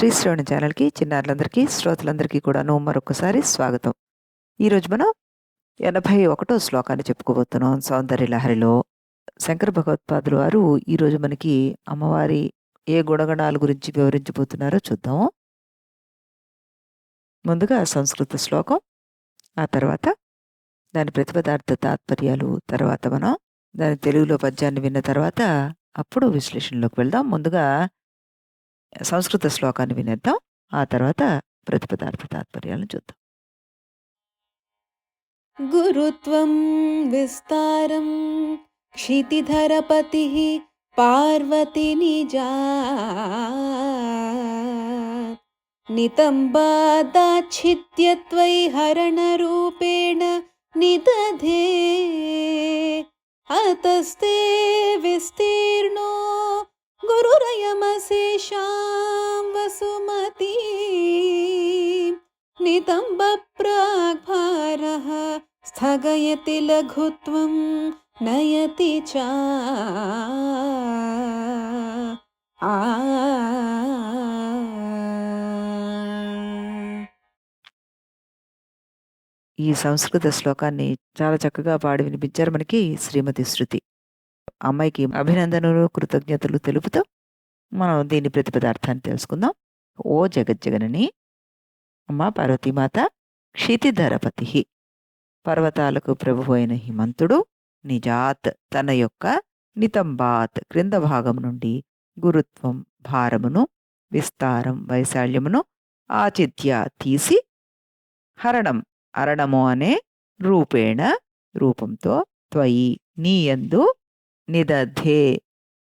శ్రీశ్రవణి ఛానల్‌కి చిన్నారులందరికీ, శ్రోతలందరికీ కూడాను మరొకసారి స్వాగతం. ఈరోజు మనం 81 శ్లోకాన్ని చెప్పుకోబోతున్నాం 'సౌందర్య లహరిలో'. శంకర భగవత్పాదులు వారు ఈరోజు మనకి అమ్మవారి ఏ గుణగణాల గురించి వివరించబోతున్నారో చూద్దాం. ముందుగా సంస్కృత శ్లోకం, ఆ తర్వాత దాని ప్రతిపదార్థ తాత్పర్యాలు, తర్వాత మనం దాని తెలుగులో పద్యాన్ని విన్న తర్వాత అప్పుడు విశ్లేషణలోకి వెళ్దాం. ముందుగా సంస్కృత శ్లోకాన్ని వినేద్దాం. ఆ తర్వాత ప్రతిపదార్థ తాత్పర్యాలను చూద్దాం. గురుత్వం విస్తారం క్షితిధరపతిః పార్వతి నిజా నితంబాదాచ్ఛిత్యత్వై హరణరూపేణ నిదధే అతస్తే విస్తీర్ణో గురురయమశేషాం వసుమతి నితంబప్రాగ్భారః స్థగయతి లఘుత్వం నయతి చ ఆ. ఈ సంస్కృత శ్లోకాన్ని చాలా చక్కగా పాడి వినిపించారు మనకి శ్రీమతి శృతి. అమ్మాయికి అభినందనలు, కృతజ్ఞతలు తెలుపుతూ మనం దీని ప్రతిపదార్థాన్ని తెలుసుకుందాం. ఓ జగజ్జగనని, అమ్మ పార్వతీమాత, క్షితిధరపతి, పర్వతాలకు ప్రభువు అయిన హిమంతుడు, నిజాత్ తన యొక్క, నితంబాత్ క్రింద భాగం నుండి, గురుత్వం భారమును, విస్తారం వైశాల్యమును, ఆచిత్య తీసి, హరణం అరణము అనే, రూపేణ రూపంతో, త్వయి నీయందు, నిదధే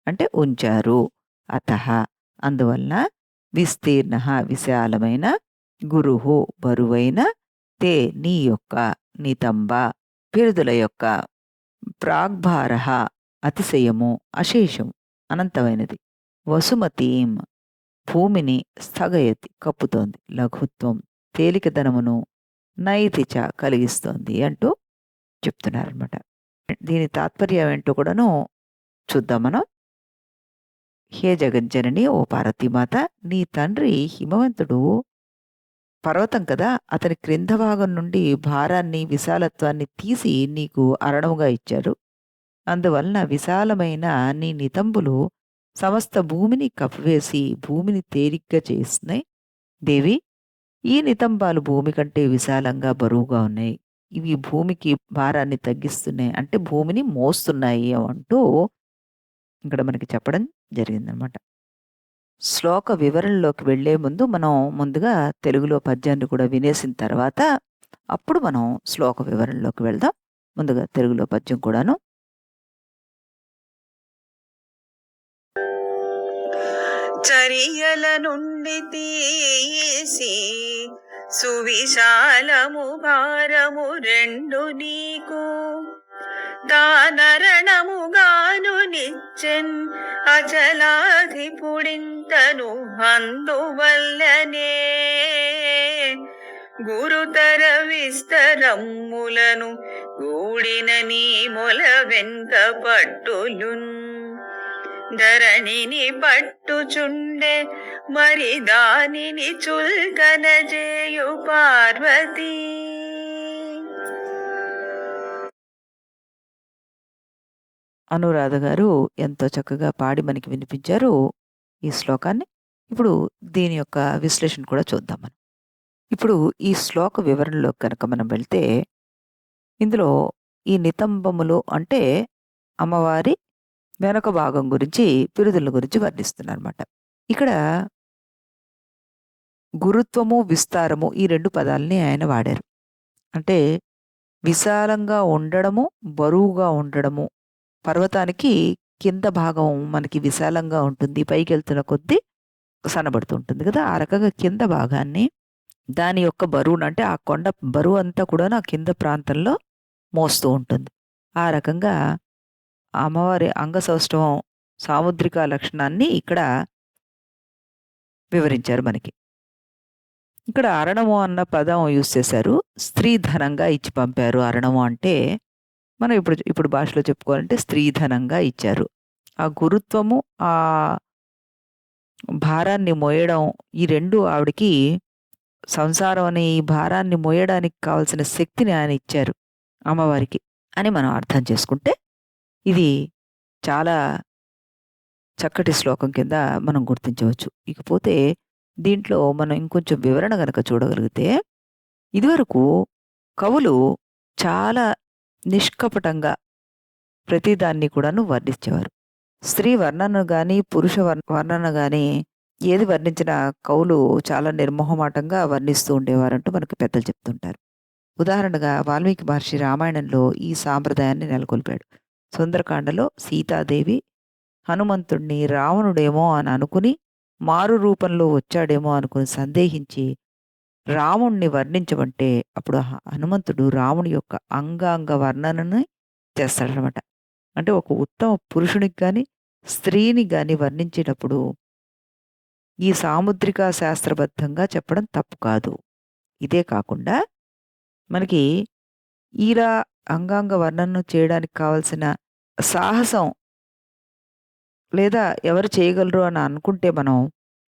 అంటే ఉంచారు, అతః అందువలన, విస్తీర్ణ విశాలమైన, గురుహు బరువైన, తే నీ యొక్క, నితంబ బిరుదుల యొక్క, ప్రాగ్భార అతిశయము, అశేషం అనంతమైనది, వసుమతీం భూమిని, స్థగయతి కప్పుతోంది, లఘుత్వం తేలికదనమును, నైతిచ కలిగిస్తోంది అంటూ చెప్తున్నారనమాట. దీని తాత్పర్యం ఏంటో కూడాను చూద్దాం మనం. హే జగజ్జనని, ఓ పార్వతీమాత, నీ తండ్రి హిమవంతుడు పర్వతం కదా, అతని క్రింద భాగం నుండి భారాన్ని, విశాలత్వాన్ని తీసి నీకు అరణముగా ఇచ్చారు. అందువలన విశాలమైన నీ నితంబులు సమస్త భూమిని కప్పివేసి భూమిని తేలిగ్గా చేస్తున్నాయి. దేవి, ఈ నితంబాలు భూమి కంటే విశాలంగా బరువుగా ఉన్నాయి. ఇవి భూమికి భారాన్ని తగ్గిస్తున్నాయి, అంటే భూమిని మోస్తున్నాయి అంటూ ఇక్కడ మనకి చెప్పడం జరిగిందనమాట. శ్లోక వివరణలోకి వెళ్లే ముందు మనం ముందుగా తెలుగులో పద్యాన్ని కూడా వినేసిన తర్వాత అప్పుడు మనం శ్లోక వివరణలోకి వెళ్దాం. ముందుగా తెలుగులో పద్యం కూడాను. చరియల నుండి తీసి సువిశాలము భారము రెండు నీకు దానరణముగాను నిచ్చెన్ అచలాధిపుడింతను అందువల్లనే గురుతర విస్తరమ్ములను గూడిన నీ మొల వెంక పట్టులున్ ధరణిని పట్టుచుండే మరి దానిని చుల్కనజేయు పార్వతీ. అనురాధ గారు ఎంతో చక్కగా పాడి మనకి వినిపించారు ఈ శ్లోకాన్ని. ఇప్పుడు దీని యొక్క విశ్లేషణ కూడా చూద్దాం మనం. ఇప్పుడు ఈ శ్లోక వివరణలో కనుక మనం వెళ్తే, ఇందులో ఈ నితంబములు అంటే అమ్మవారి వెనక భాగం గురించి, బిరుదుల గురించి వర్ణిస్తున్నారన్నమాట. ఇక్కడ గురుత్వము, విస్తారము ఈ రెండు పదాలని ఆయన వాడారు. అంటే విశాలంగా ఉండడము, బరువుగా ఉండడము. పర్వతానికి కింద భాగం మనకి విశాలంగా ఉంటుంది, పైకి వెళ్తున్న కొద్దీ సన్నబడుతూ ఉంటుంది కదా. ఆ రకంగా కింద భాగాన్ని, దాని యొక్క బరువును, అంటే ఆ కొండ బరువు అంతా కూడా ఆ కింద ప్రాంతంలో మోస్తూ ఉంటుంది. ఆ రకంగా అమ్మవారి అంగసౌష్ఠవం, సాముద్రిక లక్షణాన్ని ఇక్కడ వివరించారు మనకి. ఇక్కడ అరణము అన్న పదం యూజ్ చేశారు. స్త్రీధనంగా ఇచ్చి పంపారు. అరణము అంటే మనం ఇప్పుడు భాషలో చెప్పుకోవాలంటే స్త్రీధనంగా ఇచ్చారు. ఆ గురుత్వము, ఆ భారాన్ని మోయడం ఈ 2 ఆవిడకి సంసారం అనే ఈ భారాన్ని మోయడానికి కావాల్సిన శక్తిని ఆయన ఇచ్చారు అమ్మవారికి అని మనం అర్థం చేసుకుంటే, ఇది చాలా చక్కటి శ్లోకం కింద మనం గుర్తించవచ్చు. ఇకపోతే దీంట్లో మనం ఇంకొంచెం వివరణ గనక చూడగలిగితే, ఇదివరకు కవులు చాలా నిష్కపటంగా ప్రతిదాన్ని కూడాను వర్ణించేవారు. స్త్రీ వర్ణన గాని, పురుష వర్ణన గాని ఏది వర్ణించినా కవులు చాలా నిర్మొహమాటంగా వర్ణిస్తూ ఉండేవారంటూ మనకు పెద్దలు చెప్తుంటారు. ఉదాహరణగా వాల్మీకి మహర్షి రామాయణంలో ఈ సాంప్రదాయాన్ని నెలకొల్పాడు. సుందరకాండలో సీతాదేవి హనుమంతుణ్ణి రావణుడేమో అని అనుకుని, మారు రూపంలో వచ్చాడేమో అనుకుని సందేహించి రాముణ్ణి వర్ణించమంటే అప్పుడు హనుమంతుడు రాముని యొక్క అంగాంగ వర్ణనని చేస్తాడనమాట. అంటే ఒక ఉత్తమ పురుషునికి గాని, స్త్రీని గాని వర్ణించేటప్పుడు ఈ సాముద్రిక శాస్త్రబద్ధంగా చెప్పడం తప్పు కాదు. ఇదే కాకుండా మనకి ఇలా అంగాంగ వర్ణన చేయడానికి కావాల్సిన సాహసం లేదా ఎవరు చేయగలరు అని అనుకుంటే మనం,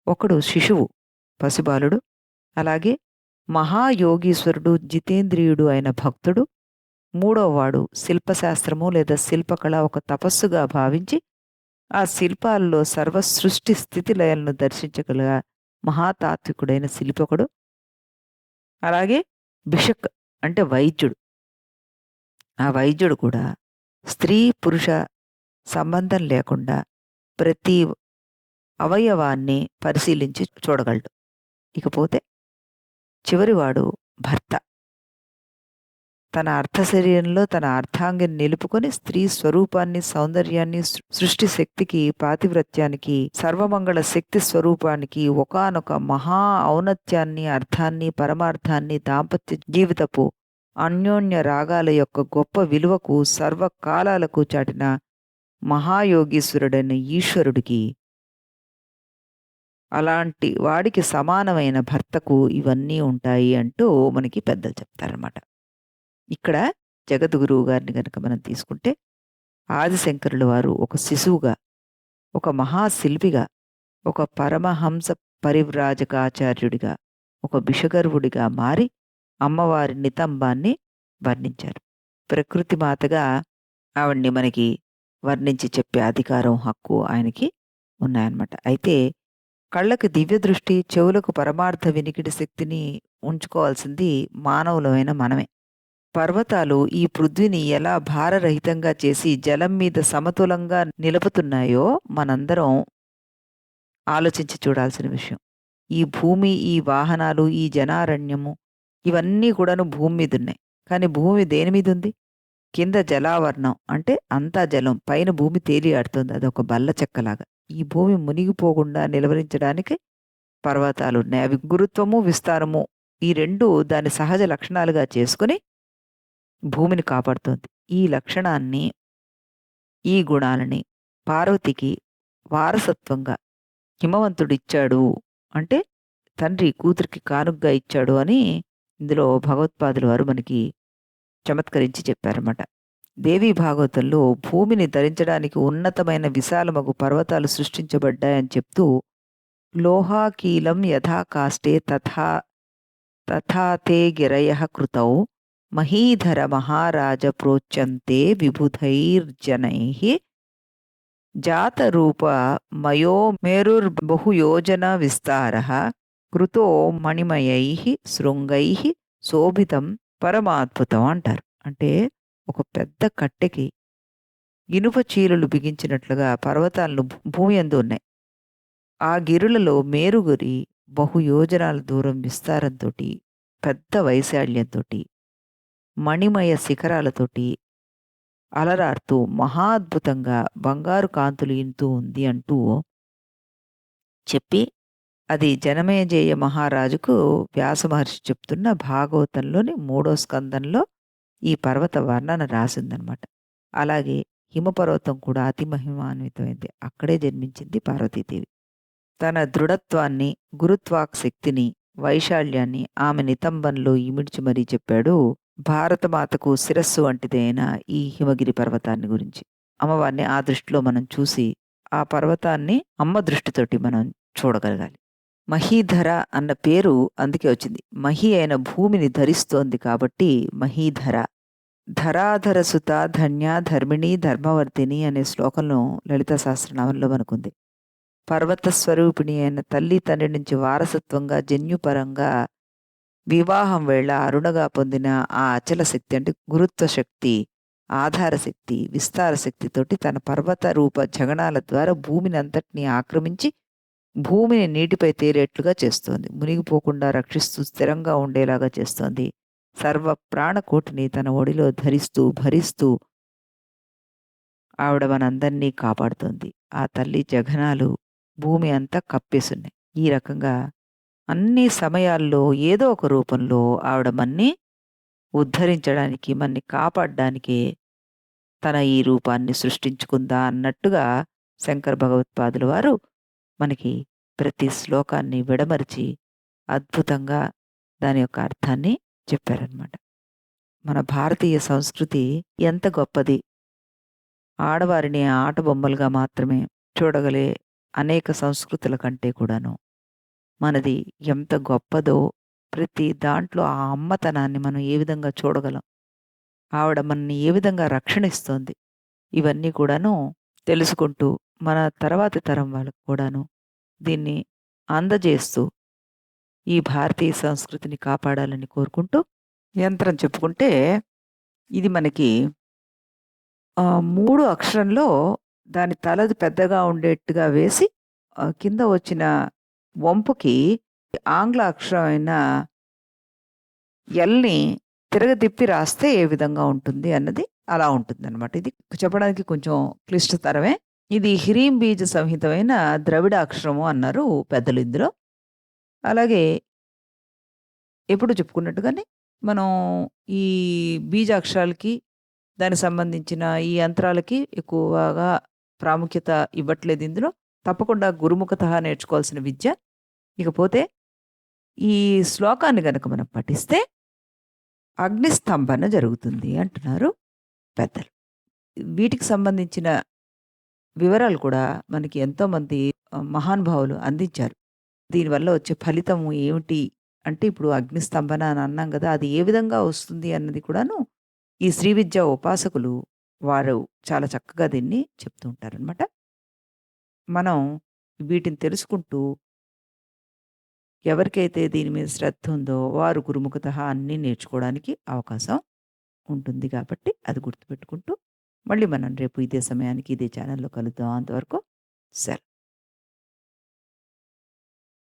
ఒకడు శిశువు, పసిబాలుడు, అలాగే మహాయోగీశ్వరుడు, జితేంద్రియుడు అయిన భక్తుడు, మూడవ వాడు శిల్పశాస్త్రము లేదా శిల్పకళ ఒక తపస్సుగా భావించి ఆ శిల్పాల్లో సర్వ సృష్టి స్థితి లయలను దర్శించగల మహాతాత్వికుడైన శిల్పకుడు, అలాగే బిషక్ అంటే వైద్యుడు. ఆ వైద్యుడు కూడా స్త్రీ పురుష సంబంధం లేకుండా ప్రతి అవయవాన్ని పరిశీలించి చూడగలడు. ఇకపోతే చివరివాడు భర్త. తన అర్థ శరీరంలో తన అర్థాంగిని నిలుపుకొని స్త్రీ స్వరూపాన్ని, సౌందర్యాన్ని, సృష్టి శక్తికి, పాతివ్రత్యానికి, సర్వమంగళ శక్తి స్వరూపానికి, ఒకానొక మహా ఔన్నత్యాన్ని, అర్థాన్ని, పరమార్థాన్ని, దాంపత్య జీవితపు అన్యోన్య రాగాల యొక్క గొప్ప విలువకు సర్వకాలాలకు చాటిన మహాయోగీశ్వరుడైన ఈశ్వరుడికి, అలాంటి వాడికి సమానమైన భర్తకు ఇవన్నీ ఉంటాయి అంటూ మనకి పెద్దలు చెప్తారన్నమాట. ఇక్కడ జగద్గురువు గారిని గనక మనం తీసుకుంటే, ఆదిశంకరుల వారు ఒక శిశువుగా, ఒక మహాశిల్పిగా, ఒక పరమహంస పరివ్రాజకాచార్యుడిగా, ఒక బిషగర్వుడిగా మారి అమ్మవారి నితంబాన్ని వర్ణించారు. ప్రకృతి మాతగా ఆవిడ్ని మనకి వర్ణించి చెప్పే అధికారం, హక్కు ఆయనకి ఉన్నాయన్నమాట. అయితే కళ్ళకి దివ్య దృష్టి, చెవులకు పరమార్థ వినికిడి శక్తిని ఉంచుకోవాల్సింది మానవులమైన మనమే. పర్వతాలు ఈ పృథ్వీని ఎలా భారరహితంగా చేసి జలం మీద సమతులంగా నిలుపుతున్నాయో మనందరం ఆలోచించి చూడాల్సిన విషయం. ఈ భూమి, ఈ వాహనాలు, ఈ జనారణ్యము ఇవన్నీ కూడాను భూమి మీద ఉన్నాయి. కానీ భూమి దేని మీద ఉంది? కింద జలావరణం, అంటే అంతా జలం, పైన భూమి తేలియాడుతుంది. అదొక బల్ల చెక్కలాగా. ఈ భూమి మునిగిపోకుండా నిలవరించడానికి పర్వతాలు ఉన్నాయి. అవి గురుత్వము, విస్తారము ఈ 2 దాని సహజ లక్షణాలుగా చేసుకుని భూమిని కాపాడుతోంది. ఈ లక్షణాన్ని, ఈ గుణాలని పార్వతికి వారసత్వంగా హిమవంతుడిచ్చాడు అంటే తండ్రి కూతురికి కానుగ్గా ఇచ్చాడు అని ఇందులో భగవత్పాదుల వారు మనకి చమత్కరించి చెప్పారన్నమాట. దేవీ భాగవతంలో భూమిని ధరించడానికి ఉన్నతమైన విశాలమగు పర్వతాలు సృష్టించబడ్డాయని చెప్తూ, లోహాకీలం యథా కాష్టే తథా తే గిరయః కృతౌ మహీధర మహారాజ ప్రోచ్యంతే విబుధైర్జనైః జాతరూప మయో మేరుర్బహుయోజన విస్తారః కృతో మణిమయైః శృంగైః శోభితం పరమాద్భుతం అంటారు. అంటే ఒక పెద్ద కట్టెకి ఇనుప చీలులు బిగించినట్లుగా పర్వతాలను భూమి యందు ఉన్నాయి. ఆ గిరులలో మేరుగురి బహుయోజనాల దూరం విస్తారంతోటి, పెద్ద వైశాల్యంతోటి, మణిమయ శిఖరాలతోటి అలరాడుతూ మహాద్భుతంగా బంగారు కాంతులు ఇంతూ ఉంది అంటూ చెప్పి, అది జనమేజయ మహారాజుకు వ్యాస మహర్షి చెప్తున్న భాగవతంలోని 3వ స్కందంలో ఈ పర్వత వర్ణన రాసిందనమాట. అలాగే హిమపర్వతం కూడా అతి మహిమాన్వితమైంది. అక్కడే జన్మించింది పార్వతీదేవి. తన దృఢత్వాన్ని, గురుత్వాకశక్తిని, వైశాల్యాన్ని ఆమె నితంబంలో ఇమిడ్చి మరీ చెప్పాడు భారతమాతకు శిరస్సు వంటిదైన ఈ హిమగిరి పర్వతాన్ని గురించి. అమ్మవారిని ఆ దృష్టిలో మనం చూసి, ఆ పర్వతాన్ని అమ్మ దృష్టితోటి మనం చూడగలగాలి. మహీధర అన్న పేరు అందుకే వచ్చింది. మహి అయిన భూమిని ధరిస్తోంది కాబట్టి మహీధర. ధరాధర సుత ధన్య ధర్మిణి ధర్మవర్ధిని అనే శ్లోకంలో లలితా సహస్రనామంలో మనకుంది. పర్వత స్వరూపిణి అయిన తల్లి తండ్రి నుంచి వారసత్వంగా జన్యుపరంగా వివాహం వేళ అరుణగా పొందిన ఆ అచల శక్తి అంటే గురుత్వ శక్తి, ఆధార శక్తి, విస్తార శక్తితోటి తన పర్వత రూప జగనాల ద్వారా భూమిని అంతటినీ ఆక్రమించి భూమిని నీటిపై తేలేట్లుగా చేస్తోంది. మునిగిపోకుండా రక్షిస్తూ స్థిరంగా ఉండేలాగా చేస్తోంది. సర్వ ప్రాణకోటిని తన ఒడిలో ధరిస్తూ భరిస్తూ ఆవిడ మనందరినీ కాపాడుతోంది. ఆ తల్లి జఘనాలు భూమి అంతా కప్పేసున్నాయి. ఈ రకంగా అన్ని సమయాల్లో ఏదో ఒక రూపంలో ఆవిడ మన్ని ఉద్ధరించడానికి, మన్ని కాపాడడానికే తన ఈ రూపాన్ని సృష్టించుకుందా అన్నట్టుగా శంకర భగవత్పాదుల వారు మనకి ప్రతి శ్లోకాన్ని విడమరిచి అద్భుతంగా దాని యొక్క అర్థాన్ని చెప్పారనమాట. మన భారతీయ సంస్కృతి ఎంత గొప్పది! ఆడవారిని ఆట బొమ్మలుగా మాత్రమే చూడగలే అనేక సంస్కృతుల కంటే కూడాను మనది ఎంత గొప్పదో ప్రతి దాంట్లో ఆ అమ్మతనాన్ని మనం ఏ విధంగా చూడగలం. ఆవిడ మనని ఏ విధంగా రక్షణ ఇస్తోంది. ఇవన్నీ కూడాను తెలుసుకుంటూ మన తర్వాతి తరం వాళ్ళకు కూడాను దీన్ని అందజేస్తూ ఈ భారతీయ సంస్కృతిని కాపాడాలని కోరుకుంటూ యంత్రం చెప్పుకుంటే ఇది మనకి 3 అక్షరంలో దాని తలది పెద్దగా ఉండేట్టుగా వేసి కింద వచ్చిన వంపుకి ఆంగ్ల అక్షరం అయిన ఎల్‌ని తిరగతిప్పి రాస్తే ఏ విధంగా ఉంటుంది అన్నది అలా ఉంటుందన్నమాట. ఇది చెప్పడానికి కొంచెం క్లిష్టతరమే. ఇది హిరీం బీజ సంహితమైన ద్రవిడ అక్షరము అన్నారు పెద్దలు ఇందులో. అలాగే ఎప్పుడు చెప్పుకున్నట్టుగానే మనం ఈ బీజాక్షరాలకి దానికి సంబంధించిన ఈ యంత్రాలకి ఎక్కువగా ప్రాముఖ్యత ఇవ్వట్లేదు ఇందులో. తప్పకుండా గురుముఖతః నేర్చుకోవాల్సిన విద్య. ఇకపోతే ఈ శ్లోకాన్ని గనక మనం పఠిస్తే అగ్నిస్తంభన జరుగుతుంది అంటున్నారు పెద్దలు. వీటికి సంబంధించిన వివరాలు కూడా మనకి ఎంతోమంది మహానుభావులు అందించారు. దీనివల్ల వచ్చే ఫలితము ఏమిటి అంటే ఇప్పుడు అగ్నిస్తంభన అని అన్నాం కదా! అది ఏ విధంగా వస్తుంది అన్నది కూడాను ఈ శ్రీ విద్యా ఉపాసకులు వారు చాలా చక్కగా దీన్ని చెప్తూ ఉంటారనమాట. మనం వీటిని తెలుసుకుంటూ ఎవరికైతే దీని మీద శ్రద్ధ ఉందో వారు గురుముఖతః అన్నీ నేర్చుకోవడానికి అవకాశం ఉంటుంది కాబట్టి అది గుర్తుపెట్టుకుంటూ మళ్ళీ మనం రేపు ఇదే సమయానికి ఇదే ఛానల్‌లో కలుద్దాం. అంతవరకు సెలవు.